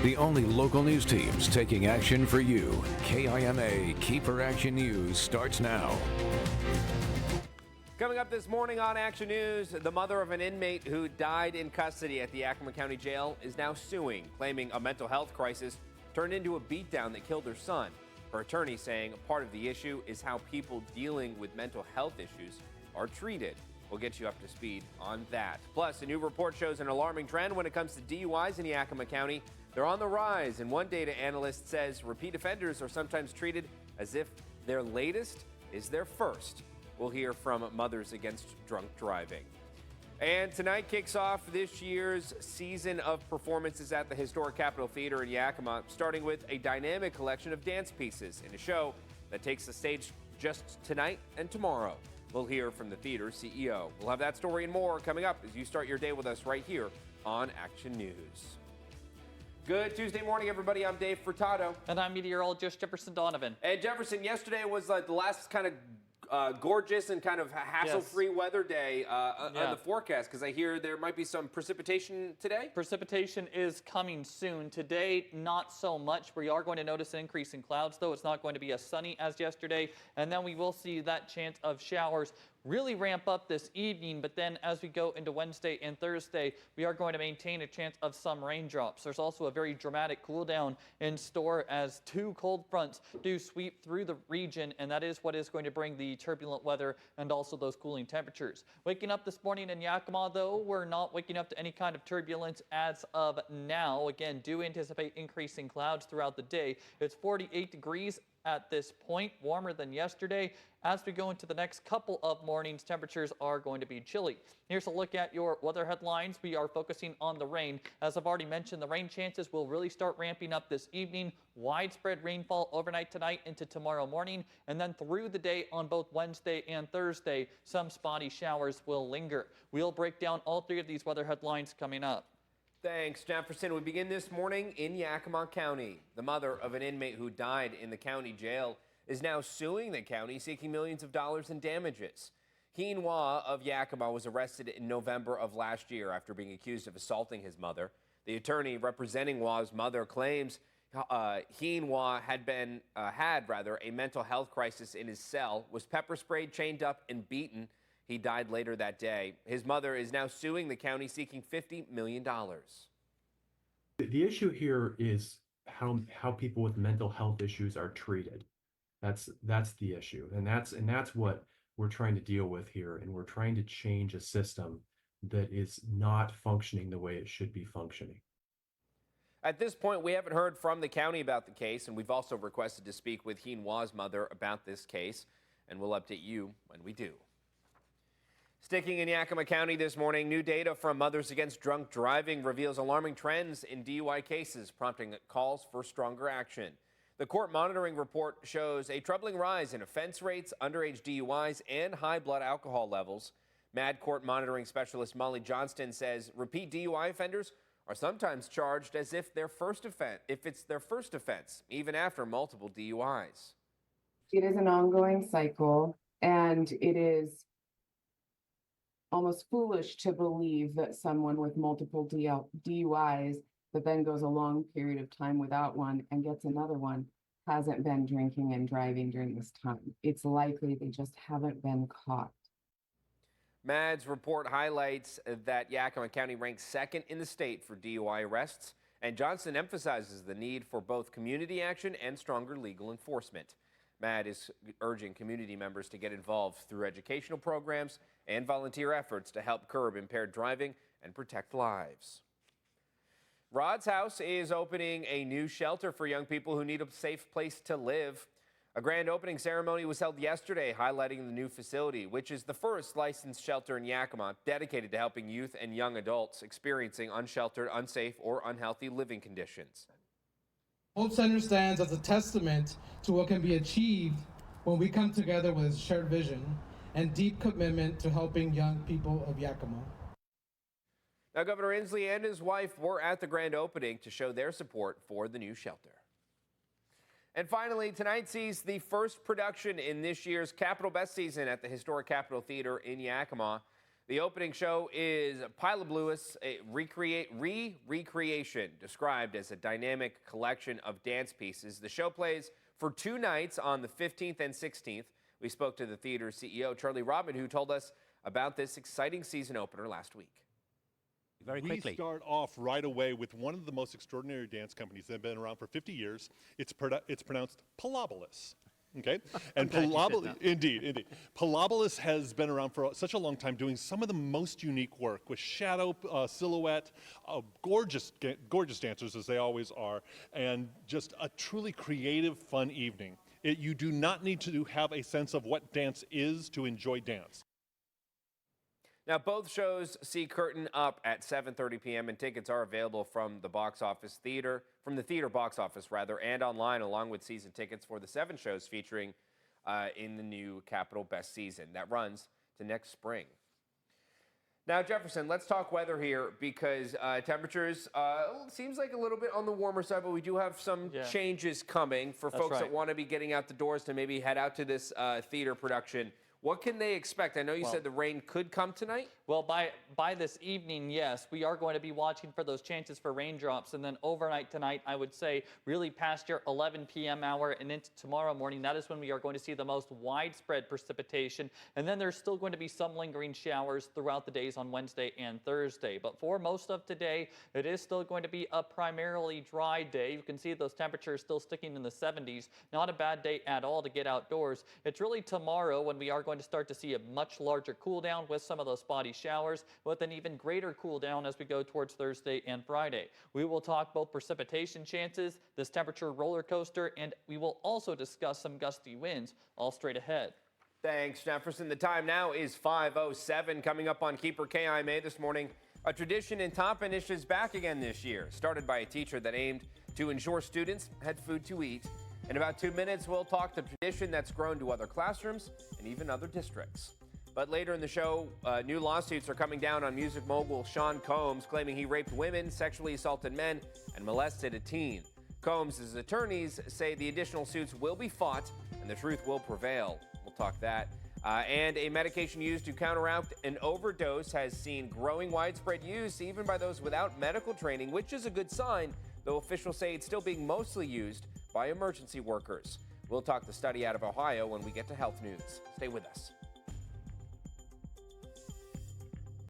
The only local news teams taking action for you. KIMA KEPR Action News starts now. Coming up this morning on Action News, the mother of an inmate who died in custody at the Yakima County Jail is now suing, claiming a mental health crisis turned into a beatdown that killed her son. Her attorney saying part of the issue is how people dealing with mental health issues are treated. We'll get you up to speed on that. Plus, a new report shows an alarming trend when it comes to DUIs in Yakima County. They're on the rise, and one data analyst says repeat offenders are sometimes treated as if their latest is their first. We'll hear from Mothers Against Drunk Driving. And tonight kicks off this year's season of performances at the historic Capitol Theater in Yakima, starting with a dynamic collection of dance pieces in a show that takes the stage just tonight and tomorrow. We'll hear from the theater's CEO. We'll have that story and more coming up as you start your day with us right here on Action News. Good Tuesday morning, everybody. I'm Dave Furtado. And I'm meteorologist Jefferson Donovan. And Jefferson, yesterday was the last kind of gorgeous and kind of hassle-free weather day on the forecast, because I hear there might be some precipitation today. Precipitation is coming soon. Today, not so much. We are going to notice an increase in clouds, though. It's not going to be as sunny as yesterday. And then we will see that chance of showers really ramp up this evening, but then as we go into Wednesday and Thursday, we are going to maintain a chance of some raindrops. There's also a very dramatic cool down in store as two cold fronts do sweep through the region, and that is what is going to bring the turbulent weather and also those cooling temperatures. Waking up this morning in Yakima, though, we're not waking up to any kind of turbulence as of now. Again, do anticipate increasing clouds throughout the day. It's 48 degrees at this point, warmer than yesterday. As we go into the next couple of mornings, temperatures are going to be chilly. Here's a look at your weather headlines. We are focusing on the rain. As I've already mentioned, the rain chances will really start ramping up this evening. Widespread rainfall overnight tonight into tomorrow morning, and then through the day on both Wednesday and Thursday, some spotty showers will linger. We'll break down all three of these weather headlines coming up. Thanks, Jefferson. We begin this morning in Yakima County. The mother of an inmate who died in the county jail is now suing the county, seeking millions of dollars in damages. Heen Wah of Yakima was arrested in November of last year after being accused of assaulting his mother. The attorney representing Wah's mother claims Heen Wah had a mental health crisis in his cell, was pepper sprayed, chained up, and beaten. He died later that day. His mother is now suing the county, seeking $50 million. The issue here is how people with mental health issues are treated. That's the issue, and that's what we're trying to deal with here. And we're trying to change a system that is not functioning the way it should be functioning. At this point, we haven't heard from the county about the case, and we've also requested to speak with Heen Wah's mother about this case, and we'll update you when we do. Sticking in Yakima County this morning, new data from Mothers Against Drunk Driving reveals alarming trends in DUI cases, prompting calls for stronger action. The court monitoring report shows a troubling rise in offense rates, underage DUIs, and high blood alcohol levels. MAD court monitoring specialist Molly Johnston says repeat DUI offenders are sometimes charged as if it's their first offense, even after multiple DUIs. It is an ongoing cycle, and it is almost foolish to believe that someone with multiple DUIs that then goes a long period of time without one and gets another one hasn't been drinking and driving during this time. It's likely they just haven't been caught. MAD's report highlights that Yakima County ranks second in the state for DUI arrests, and Johnson emphasizes the need for both community action and stronger legal enforcement. MAD is urging community members to get involved through educational programs and volunteer efforts to help curb impaired driving and protect lives. Rod's House is opening a new shelter for young people who need a safe place to live. A grand opening ceremony was held yesterday highlighting the new facility, which is the first licensed shelter in Yakima dedicated to helping youth and young adults experiencing unsheltered, unsafe, or unhealthy living conditions. Hope Center stands as a testament to what can be achieved when we come together with a shared vision and deep commitment to helping young people of Yakima. Now, Governor Inslee and his wife were at the grand opening to show their support for the new shelter. And finally, tonight sees the first production in this year's Capitol Best season at the historic Capitol Theater in Yakima. The opening show is Pilot Blues, a recreation, described as a dynamic collection of dance pieces. The show plays for 2 nights on the 15th and 16th. We spoke to the theater CEO, Charlie Robin, who told us about this exciting season opener last week. Very quickly. We start off right away with one of the most extraordinary dance companies that have been around for 50 years. It's pronounced Pilobolus. Okay, and Pilobolus, indeed. Pilobolus has been around for such a long time, doing some of the most unique work with shadow, silhouette, gorgeous dancers as they always are, and just a truly creative, fun evening. You do not need to have a sense of what dance is to enjoy dance. Now, both shows see curtain up at 7:30 p.m. and tickets are available from the theater box office rather, and online, along with season tickets for the 7 shows featuring in the new Capitol Best Season that runs to next spring. Now, Jefferson, let's talk weather here because temperatures seems like a little bit on the warmer side, but we do have some changes coming for folks that want to be getting out the doors to maybe head out to this theater production. What can they expect? I know you said the rain could come tonight. Well, by this evening, yes, we are going to be watching for those chances for raindrops. And then overnight tonight, I would say really past your 11 p.m. hour and into tomorrow morning, that is when we are going to see the most widespread precipitation. And then there's still going to be some lingering showers throughout the days on Wednesday and Thursday. But for most of today, it is still going to be a primarily dry day. You can see those temperatures still sticking in the 70s. Not a bad day at all to get outdoors. It's really tomorrow when we are going to start to see a much larger cool down with some of those spotty showers, with an even greater cool down as we go towards Thursday and Friday. We will talk both precipitation chances, this temperature roller coaster, and we will also discuss some gusty winds all straight ahead. Thanks, Jefferson. The time now is 5:07. Coming up on KEPR KIMA this morning, a tradition in Toppenish is back again this year, started by a teacher that aimed to ensure students had food to eat. In about 2 minutes, we'll talk the tradition that's grown to other classrooms and even other districts. But later in the show, new lawsuits are coming down on music mogul Sean Combs, claiming he raped women, sexually assaulted men, and molested a teen. Combs' attorneys say the additional suits will be fought and the truth will prevail. We'll talk that. And a medication used to counteract an overdose has seen growing widespread use even by those without medical training, which is a good sign, though officials say it's still being mostly used by emergency workers. We'll talk the study out of Ohio when we get to health news. Stay with us.